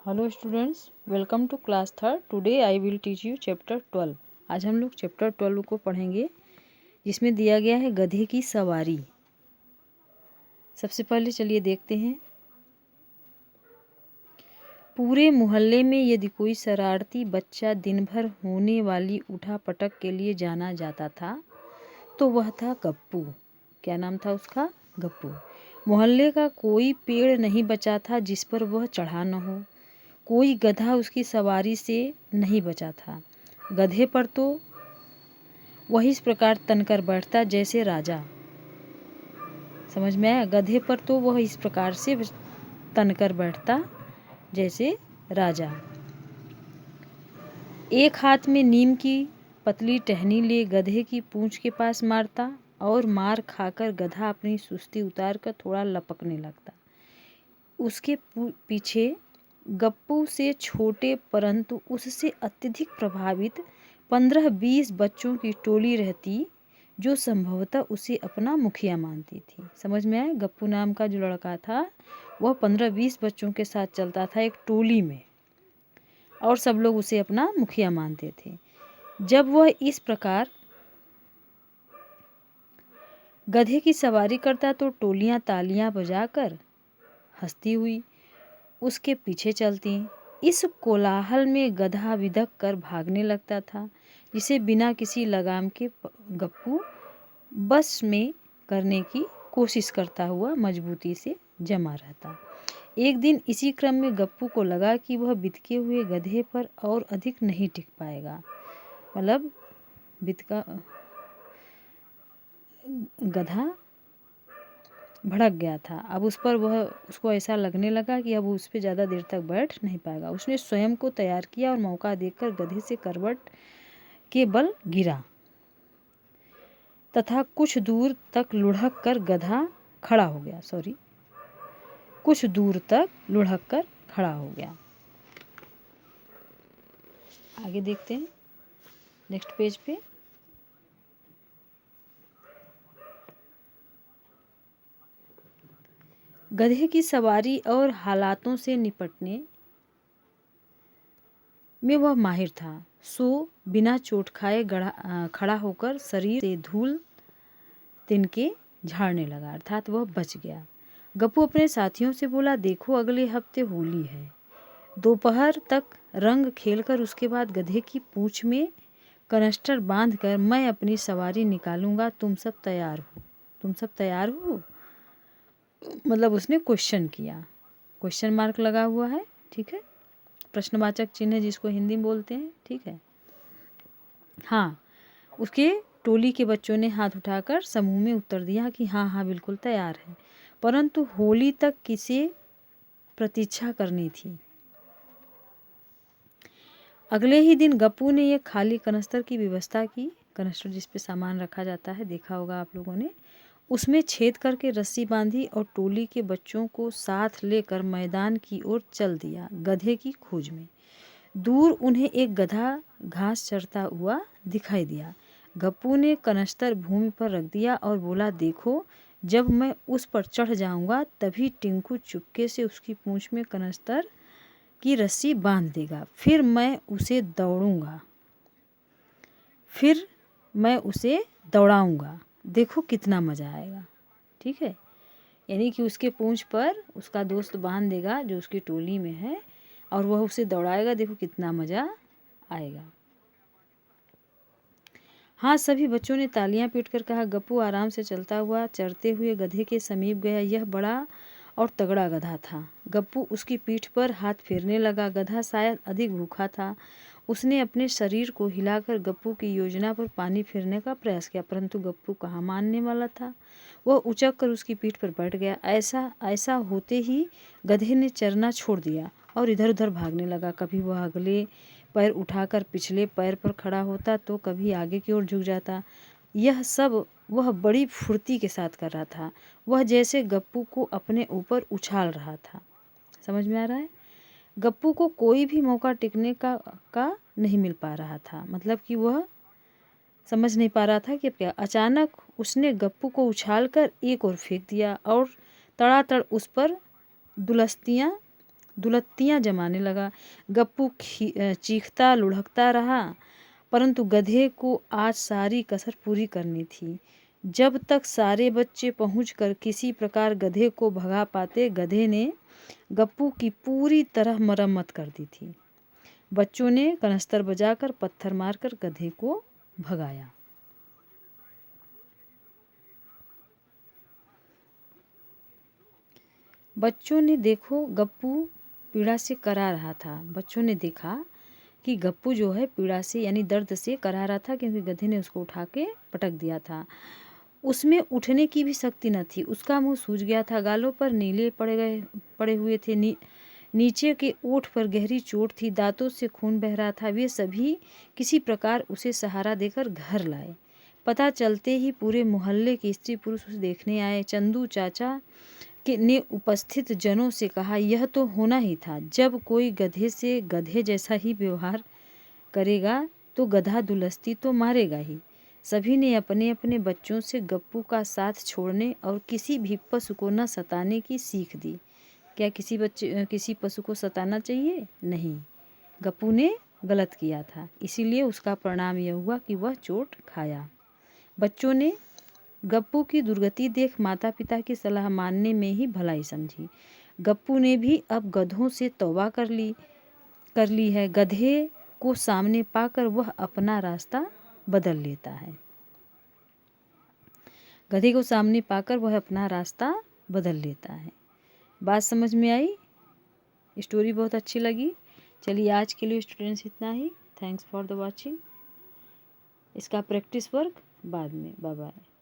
Hello students, welcome to class third. Today I will teach you chapter 12। आज हम लोग chapter 12 को पढ़ेंगे, जिसमें दिया गया है गधे की सवारी। सबसे पहले चलिए देखते हैं। पूरे मोहल्ले में यदि कोई शरारती बच्चा दिन भर होने वाली उठा पटक के लिए जाना जाता था तो वह था गप्पू। क्या नाम था उसका? गप्पू। मोहल्ले का कोई पेड़ नहीं बचा था जिस पर वह चढ़ा न हो। कोई गधा उसकी सवारी से नहीं बचा था। गधे पर तो वह इस प्रकार तनकर बैठता जैसे राजा। समझ में आया? गधे पर तो वह इस प्रकार से तनकर बैठता जैसे राजा। एक हाथ में नीम की पतली टहनी ले गधे की पूंछ के पास मारता और मार खाकर गधा अपनी सुस्ती उतार कर थोड़ा लपकने लगता। उसके पीछे गप्पू से छोटे परंतु उससे अत्यधिक प्रभावित 15-20 बच्चों की टोली रहती, जो संभवतः उसे अपना मुखिया मानती थी। समझ में आया? गप्पू नाम का जो लड़का था वह 15-20 बच्चों के साथ चलता था एक टोली में, और सब लोग उसे अपना मुखिया मानते थे। जब वह इस प्रकार गधे की सवारी करता तो टोलियां तालियां बजाकर हंसती हुई उसके पीछे चलती। इस कोलाहल में गधा विदक कर भागने लगता था, जिसे बिना किसी लगाम के गप्पू बस में करने की कोशिश करता हुआ मजबूती से जमा रहता। एक दिन इसी क्रम में गप्पू को लगा कि वह बितके हुए गधे पर और अधिक नहीं टिक पाएगा। मतलब बितका गधा भड़क गया था। अब उसको ऐसा लगने लगा कि अब उस पर ज़्यादा देर तक बैठ नहीं पाएगा। उसने स्वयं को तैयार किया और मौका देखकर गधे से करवट के बल गिरा तथा कुछ दूर तक लुढ़क कर खड़ा हो गया। आगे देखते हैं नेक्स्ट पेज पे। गधे की सवारी और हालातों से निपटने में वह माहिर था, सो बिना चोट खाए खड़ा होकर शरीर से धूल तिनके झाड़ने लगा, अर्थात वह बच गया। गप्पू अपने साथियों से बोला, देखो अगले हफ्ते होली है। दोपहर तक रंग खेलकर उसके बाद गधे की पूंछ में कनस्टर बांधकर मैं अपनी सवारी निकालूंगा। तुम सब तैयार हो? मतलब उसने क्वेश्चन किया, क्वेश्चन मार्क लगा हुआ है, ठीक है, प्रश्नवाचक चिन्ह जिसको हिंदी में बोलते हैं, ठीक है। हाँ, उसके टोली के बच्चों ने हाथ उठाकर समूह में उत्तर दिया कि हाँ हाँ बिल्कुल तैयार है, परंतु होली तक किसे प्रतीक्षा करनी थी। अगले ही दिन गप्पू ने एक खाली कनस्तर की व्यवस्था की। कनस्तर जिस पे सामान रखा जाता है, देखा होगा आप लोगों ने। उसमें छेद करके रस्सी बांधी और टोली के बच्चों को साथ लेकर मैदान की ओर चल दिया गधे की खोज में। दूर उन्हें एक गधा घास चरता हुआ दिखाई दिया। गप्पू ने कनस्तर भूमि पर रख दिया और बोला, देखो जब मैं उस पर चढ़ जाऊंगा तभी टिंकू चुपके से उसकी पूंछ में कनस्तर की रस्सी बांध देगा, फिर मैं उसे दौड़ाऊंगा। देखो कितना मज़ा आएगा, ठीक है। यानी कि उसके पूंछ पर उसका दोस्त बांध देगा जो उसकी टोली में है, और वह उसे दौड़ाएगा, देखो कितना मज़ा आएगा। हाँ, सभी बच्चों ने तालियां पीटकर कहा। गप्पू आराम से चलता हुआ चरते हुए गधे के समीप गया। यह बड़ा और तगड़ा गधा था। गप्पू उसकी पीठ पर हाथ फेरने लगा। गधा शायद अधिक भूखा था। उसने अपने शरीर को हिलाकर गप्पू की योजना पर पानी फेरने का प्रयास किया, परंतु गप्पू कहाँ मानने वाला था। वह उचक कर उसकी पीठ पर बैठ गया। ऐसा होते ही गधे ने चरना छोड़ दिया और इधर उधर भागने लगा। कभी वह अगले पैर उठाकर पिछले पैर पर खड़ा होता तो कभी आगे की ओर झुक जाता। यह सब वह बड़ी फुर्ती के साथ कर रहा था। वह जैसे गप्पू को अपने ऊपर उछाल रहा था। समझ में आ रहा है? गप्पू को कोई भी मौका टिकने का नहीं मिल पा रहा था। मतलब कि वह समझ नहीं पा रहा था कि क्या। अचानक उसने गप्पू को उछालकर एक ओर फेंक दिया और तड़ातड़ उस पर दुलस्तियाँ दुलत्तियाँ जमाने लगा। गप्पू चीखता लुढ़कता रहा, परंतु गधे को आज सारी कसर पूरी करनी थी। जब तक सारे बच्चे पहुंचकर किसी प्रकार गधे को भगा पाते, गधे ने गप्पू की पूरी तरह मरम्मत कर दी थी। बच्चों ने कनस्तर बजाकर पत्थर मारकर गधे को भगाया। बच्चों ने देखो गप्पू पीड़ा से करा रहा था। बच्चों ने देखा कि गप्पू जो है पीड़ा से यानी दर्द से करा रहा था, क्योंकि गधे ने उसको उठा के पटक दिया था। उसमें उठने की भी शक्ति न थी। उसका मुंह सूज गया था, गालों पर नीले पड़े हुए थे, नीचे के ओठ पर गहरी चोट थी, दांतों से खून बह रहा था। वे सभी किसी प्रकार उसे सहारा देकर घर लाए। पता चलते ही पूरे मोहल्ले के स्त्री पुरुष उसे देखने आए। चंदू चाचा ने उपस्थित जनों से कहा, यह तो होना ही था। जब कोई गधे से गधे जैसा ही व्यवहार करेगा तो गधा दुलस्ती तो मारेगा ही। सभी ने अपने अपने बच्चों से गप्पू का साथ छोड़ने और किसी भी पशु को न सताने की सीख दी। क्या किसी पशु को सताना चाहिए? नहीं, गप्पू ने गलत किया था, इसीलिए उसका परिणाम यह हुआ कि वह चोट खाया। बच्चों ने गप्पू की दुर्गति देख माता पिता की सलाह मानने में ही भलाई समझी। गप्पू ने भी अब गधों से तौबा कर ली है। गधे को सामने पाकर वह अपना रास्ता बदल लेता है। गधे को सामने पाकर वह अपना रास्ता बदल लेता है। बात समझ में आई? स्टोरी बहुत अच्छी लगी। चलिए आज के लिए स्टूडेंट्स इतना ही। Thanks for the watching. इसका प्रैक्टिस वर्क बाद में। Bye bye.